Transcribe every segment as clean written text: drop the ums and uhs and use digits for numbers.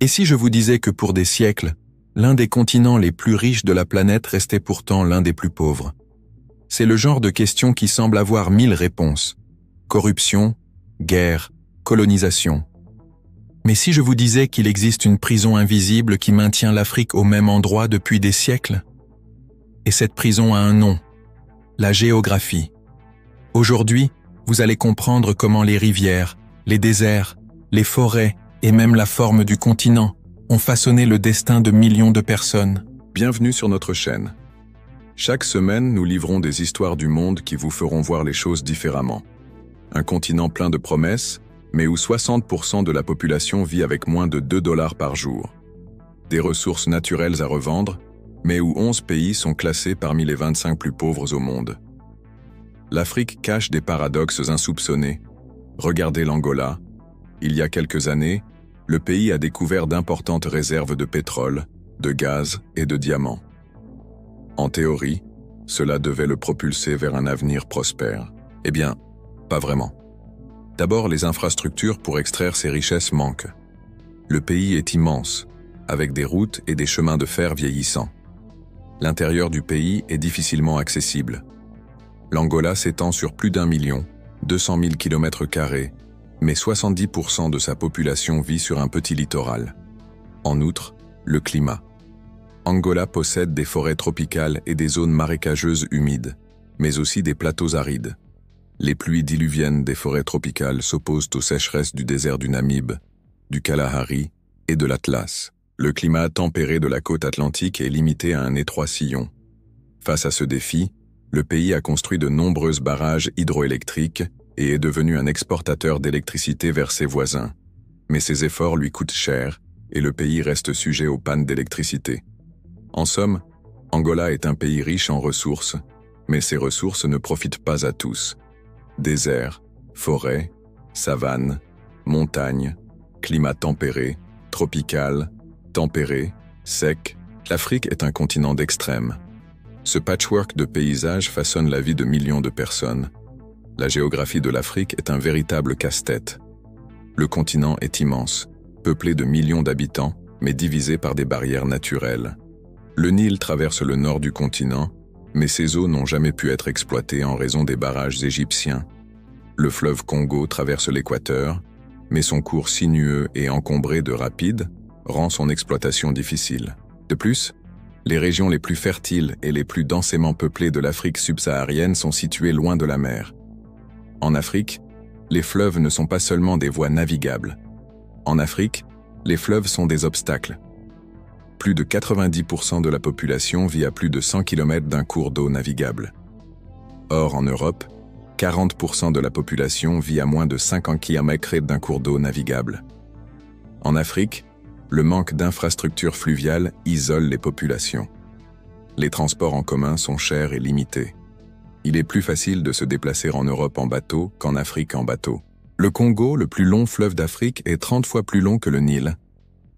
Et si je vous disais que pour des siècles, l'un des continents les plus riches de la planète restait pourtant l'un des plus pauvres? C'est le genre de question qui semble avoir 1000 réponses. Corruption, guerre, colonisation. Mais si je vous disais qu'il existe une prison invisible qui maintient l'Afrique au même endroit depuis des siècles? Et cette prison a un nom, la géographie. Aujourd'hui, vous allez comprendre comment les rivières, les déserts, les forêts et même la forme du continent ont façonné le destin de millions de personnes. Bienvenue sur notre chaîne. Chaque semaine, nous livrons des histoires du monde qui vous feront voir les choses différemment. Un continent plein de promesses, mais où 60% de la population vit avec moins de $2 par jour. Des ressources naturelles à revendre, mais où 11 pays sont classés parmi les 25 plus pauvres au monde. L'Afrique cache des paradoxes insoupçonnés. Regardez l'Angola. Il y a quelques années, le pays a découvert d'importantes réserves de pétrole, de gaz et de diamants. En théorie, cela devait le propulser vers un avenir prospère. Eh bien, pas vraiment. D'abord, les infrastructures pour extraire ces richesses manquent. Le pays est immense, avec des routes et des chemins de fer vieillissants. L'intérieur du pays est difficilement accessible. L'Angola s'étend sur plus d'1 200 000 km², mais 70% de sa population vit sur un petit littoral. En outre, le climat. Angola possède des forêts tropicales et des zones marécageuses humides, mais aussi des plateaux arides. Les pluies diluviennes des forêts tropicales s'opposent aux sécheresses du désert du Namibe, du Kalahari et de l'Atlas. Le climat tempéré de la côte atlantique est limité à un étroit sillon. Face à ce défi, le pays a construit de nombreux barrages hydroélectriques et est devenu un exportateur d'électricité vers ses voisins. Mais ces efforts lui coûtent cher et le pays reste sujet aux pannes d'électricité. En somme, Angola est un pays riche en ressources, mais ces ressources ne profitent pas à tous. Déserts, forêts, savanes, montagnes, climat tempéré, tropical, tempéré, sec, l'Afrique est un continent d'extrêmes. Ce patchwork de paysages façonne la vie de millions de personnes. La géographie de l'Afrique est un véritable casse-tête. Le continent est immense, peuplé de millions d'habitants, mais divisé par des barrières naturelles. Le Nil traverse le nord du continent, mais ses eaux n'ont jamais pu être exploitées en raison des barrages égyptiens. Le fleuve Congo traverse l'équateur, mais son cours sinueux et encombré de rapides rend son exploitation difficile. De plus, les régions les plus fertiles et les plus densément peuplées de l'Afrique subsaharienne sont situées loin de la mer. En Afrique, les fleuves ne sont pas seulement des voies navigables. En Afrique, les fleuves sont des obstacles. Plus de 90% de la population vit à plus de 100 km d'un cours d'eau navigable. Or, en Europe, 40% de la population vit à moins de 50 km d'un cours d'eau navigable. En Afrique, le manque d'infrastructures fluviales isole les populations. Les transports en commun sont chers et limités. Il est plus facile de se déplacer en Europe en bateau qu'en Afrique en bateau. Le Congo, le plus long fleuve d'Afrique, est 30 fois plus long que le Nil.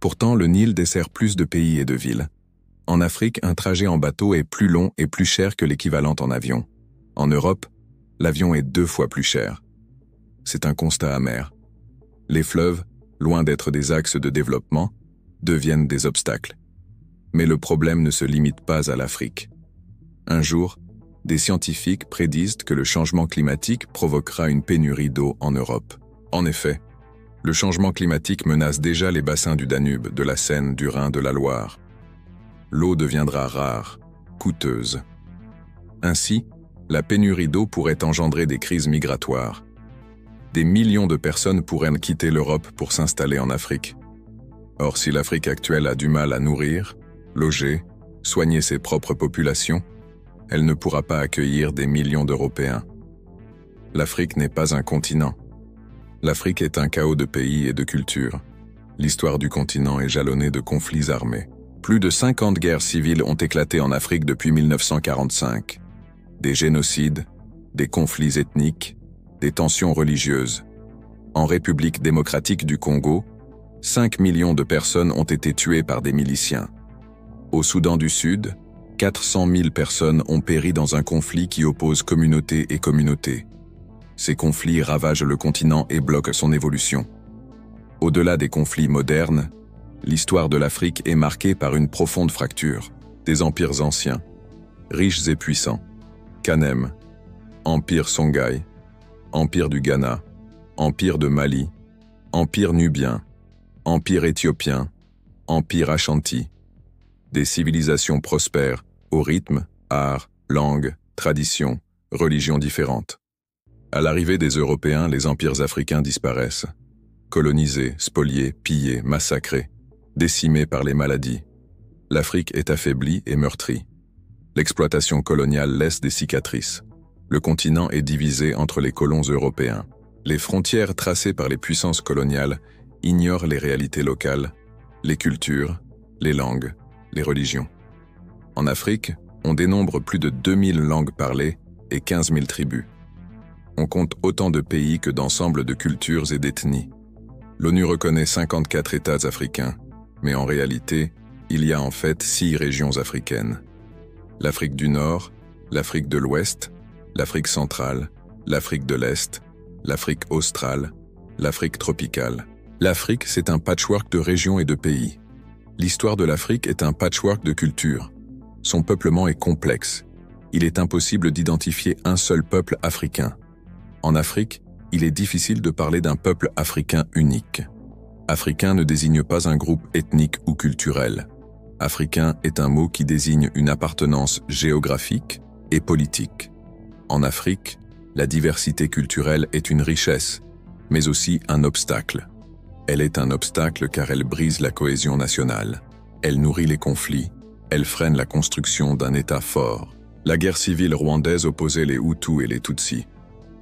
Pourtant, le Nil dessert plus de pays et de villes. En Afrique, un trajet en bateau est plus long et plus cher que l'équivalent en avion. En Europe, l'avion est 2 fois plus cher. C'est un constat amer. Les fleuves, loin d'être des axes de développement, deviennent des obstacles. Mais le problème ne se limite pas à l'Afrique. Un jour, des scientifiques prédisent que le changement climatique provoquera une pénurie d'eau en Europe. En effet, le changement climatique menace déjà les bassins du Danube, de la Seine, du Rhin, de la Loire. L'eau deviendra rare, coûteuse. Ainsi, la pénurie d'eau pourrait engendrer des crises migratoires. Des millions de personnes pourraient quitter l'Europe pour s'installer en Afrique. Or, si l'Afrique actuelle a du mal à nourrir, loger, soigner ses propres populations, elle ne pourra pas accueillir des millions d'Européens. L'Afrique n'est pas un continent. L'Afrique est un chaos de pays et de cultures. L'histoire du continent est jalonnée de conflits armés. Plus de 50 guerres civiles ont éclaté en Afrique depuis 1945. Des génocides, des conflits ethniques, des tensions religieuses. En République démocratique du Congo, 5 millions de personnes ont été tuées par des miliciens. Au Soudan du Sud, 400 000 personnes ont péri dans un conflit qui oppose communauté et communauté. Ces conflits ravagent le continent et bloquent son évolution. Au-delà des conflits modernes, l'histoire de l'Afrique est marquée par une profonde fracture. Des empires anciens, riches et puissants, Kanem, empire Songhai, empire du Ghana, empire de Mali, empire nubien, empire éthiopien, empire Ashanti. Des civilisations prospèrent au rythme, art, langue, tradition, religions différentes. À l'arrivée des Européens, les empires africains disparaissent, colonisés, spoliés, pillés, massacrés, décimés par les maladies. L'Afrique est affaiblie et meurtrie. L'exploitation coloniale laisse des cicatrices. Le continent est divisé entre les colons européens. Les frontières tracées par les puissances coloniales ignorent les réalités locales, les cultures, les langues, les religions. En Afrique, on dénombre plus de 2000 langues parlées et 15 000 tribus. On compte autant de pays que d'ensembles de cultures et d'ethnies. L'ONU reconnaît 54 États africains, mais en réalité, il y a en fait 6 régions africaines. L'Afrique du Nord, l'Afrique de l'Ouest, l'Afrique centrale, l'Afrique de l'Est, l'Afrique australe, l'Afrique tropicale. L'Afrique, c'est un patchwork de régions et de pays. L'histoire de l'Afrique est un patchwork de cultures. Son peuplement est complexe. Il est impossible d'identifier un seul peuple africain. En Afrique, il est difficile de parler d'un peuple africain unique. Africain ne désigne pas un groupe ethnique ou culturel. Africain est un mot qui désigne une appartenance géographique et politique. En Afrique, la diversité culturelle est une richesse, mais aussi un obstacle. Elle est un obstacle car elle brise la cohésion nationale. Elle nourrit les conflits. Elle freine la construction d'un État fort. La guerre civile rwandaise opposait les Hutus et les Tutsis.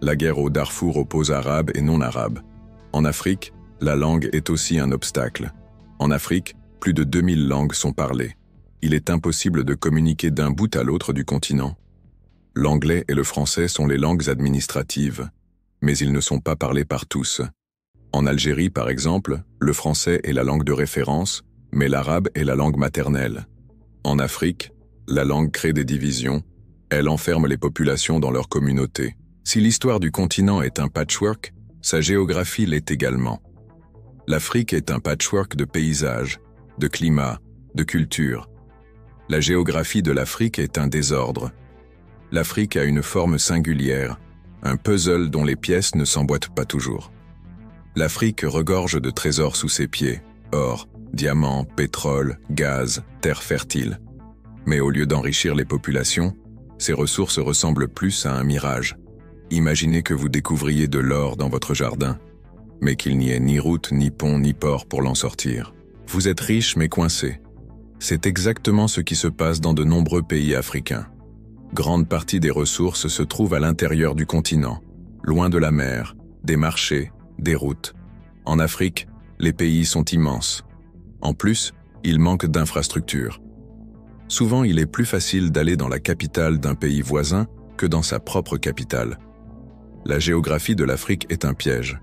La guerre au Darfour oppose arabes et non-arabes. En Afrique, la langue est aussi un obstacle. En Afrique, plus de 2000 langues sont parlées. Il est impossible de communiquer d'un bout à l'autre du continent. L'anglais et le français sont les langues administratives, mais ils ne sont pas parlés par tous. En Algérie, par exemple, le français est la langue de référence, mais l'arabe est la langue maternelle. En Afrique, la langue crée des divisions, elle enferme les populations dans leur communauté. Si l'histoire du continent est un patchwork, sa géographie l'est également. L'Afrique est un patchwork de paysages, de climats, de cultures. La géographie de l'Afrique est un désordre. L'Afrique a une forme singulière, un puzzle dont les pièces ne s'emboîtent pas toujours. L'Afrique regorge de trésors sous ses pieds, or, diamants, pétrole, gaz, terres fertiles. Mais au lieu d'enrichir les populations, ces ressources ressemblent plus à un mirage. Imaginez que vous découvriez de l'or dans votre jardin, mais qu'il n'y ait ni route, ni pont, ni port pour l'en sortir. Vous êtes riche mais coincé. C'est exactement ce qui se passe dans de nombreux pays africains. Grande partie des ressources se trouve à l'intérieur du continent, loin de la mer, des marchés, des routes. En Afrique, les pays sont immenses. En plus, il manque d'infrastructures. Souvent, il est plus facile d'aller dans la capitale d'un pays voisin que dans sa propre capitale. La géographie de l'Afrique est un piège.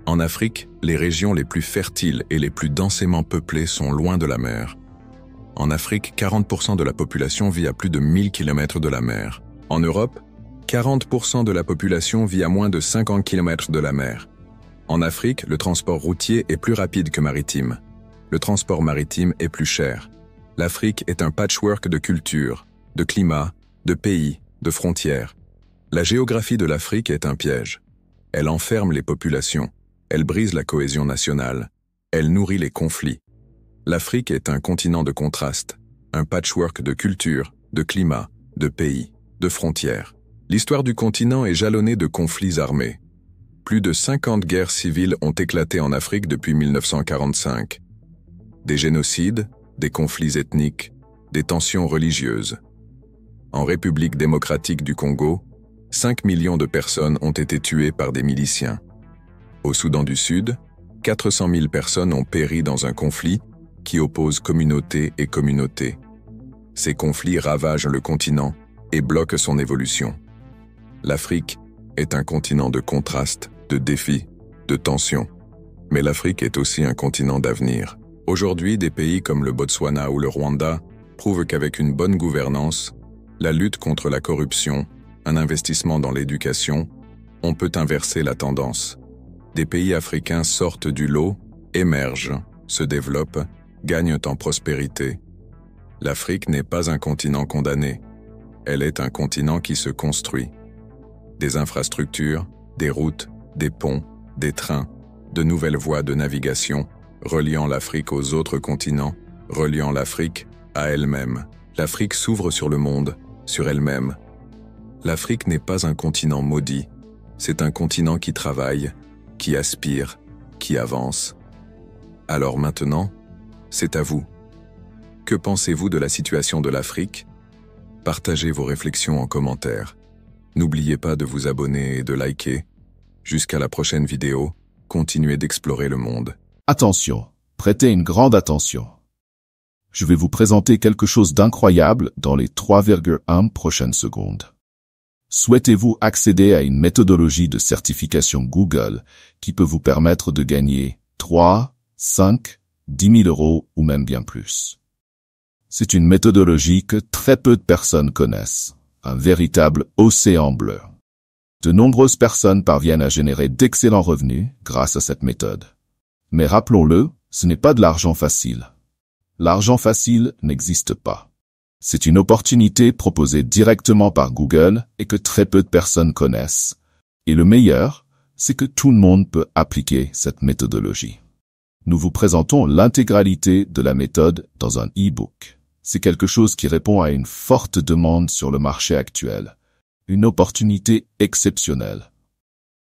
En Afrique, les régions les plus fertiles et les plus densément peuplées sont loin de la mer. En Afrique, 40% de la population vit à plus de 1000 km de la mer. En Europe, 40% de la population vit à moins de 50 km de la mer. En Afrique, le transport routier est plus rapide que maritime. Le transport maritime est plus cher. L'Afrique est un patchwork de cultures, de climats, de pays, de frontières. La géographie de l'Afrique est un piège. Elle enferme les populations. Elle brise la cohésion nationale. Elle nourrit les conflits. L'Afrique est un continent de contrastes, un patchwork de cultures, de climats, de pays, de frontières. L'histoire du continent est jalonnée de conflits armés. Plus de 50 guerres civiles ont éclaté en Afrique depuis 1945. Des génocides, des conflits ethniques, des tensions religieuses. En République démocratique du Congo, 5 millions de personnes ont été tuées par des miliciens. Au Soudan du Sud, 400 000 personnes ont péri dans un conflit qui oppose communauté et communauté. Ces conflits ravagent le continent et bloquent son évolution. L'Afrique est un continent de contrastes, de défis, de tensions. Mais l'Afrique est aussi un continent d'avenir. Aujourd'hui, des pays comme le Botswana ou le Rwanda prouvent qu'avec une bonne gouvernance, la lutte contre la corruption, un investissement dans l'éducation, on peut inverser la tendance. Des pays africains sortent du lot, émergent, se développent, gagnent en prospérité. L'Afrique n'est pas un continent condamné. Elle est un continent qui se construit. Des infrastructures, des routes, des ponts, des trains, de nouvelles voies de navigation, reliant l'Afrique aux autres continents, reliant l'Afrique à elle-même. L'Afrique s'ouvre sur le monde, sur elle-même. L'Afrique n'est pas un continent maudit, c'est un continent qui travaille, qui aspire, qui avance. Alors maintenant, c'est à vous. Que pensez-vous de la situation de l'Afrique? Partagez vos réflexions en commentaire. N'oubliez pas de vous abonner et de liker. Jusqu'à la prochaine vidéo, continuez d'explorer le monde. Attention, prêtez une grande attention. Je vais vous présenter quelque chose d'incroyable dans les 3,1 prochaines secondes. Souhaitez-vous accéder à une méthodologie de certification Google qui peut vous permettre de gagner 3, 5, 10 000 euros ou même bien plus? C'est une méthodologie que très peu de personnes connaissent, un véritable océan bleu. De nombreuses personnes parviennent à générer d'excellents revenus grâce à cette méthode. Mais rappelons-le, ce n'est pas de l'argent facile. L'argent facile n'existe pas. C'est une opportunité proposée directement par Google et que très peu de personnes connaissent. Et le meilleur, c'est que tout le monde peut appliquer cette méthodologie. Nous vous présentons l'intégralité de la méthode dans un e-book. C'est quelque chose qui répond à une forte demande sur le marché actuel. Une opportunité exceptionnelle.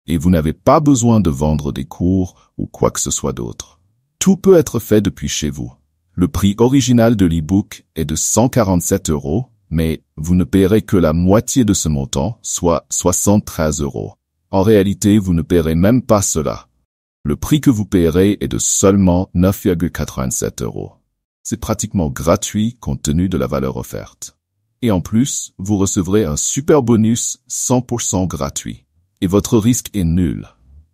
Et vous n'avez pas besoin de vendre des cours ou quoi que ce soit d'autre. Tout peut être fait depuis chez vous. Le prix original de l'e-book est de 147 €, mais vous ne paierez que la moitié de ce montant, soit 73 €. En réalité, vous ne paierez même pas cela. Le prix que vous paierez est de seulement 9,87 €. C'est pratiquement gratuit compte tenu de la valeur offerte. Et en plus, vous recevrez un super bonus 100% gratuit. Et votre risque est nul,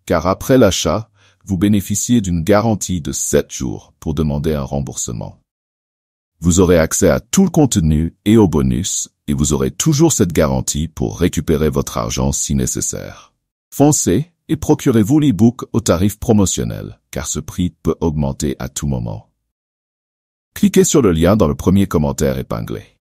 car après l'achat, vous bénéficiez d'une garantie de 7 jours pour demander un remboursement. Vous aurez accès à tout le contenu et aux bonus, et vous aurez toujours cette garantie pour récupérer votre argent si nécessaire. Foncez et procurez-vous l'e-book au tarif promotionnel, car ce prix peut augmenter à tout moment. Cliquez sur le lien dans le premier commentaire épinglé.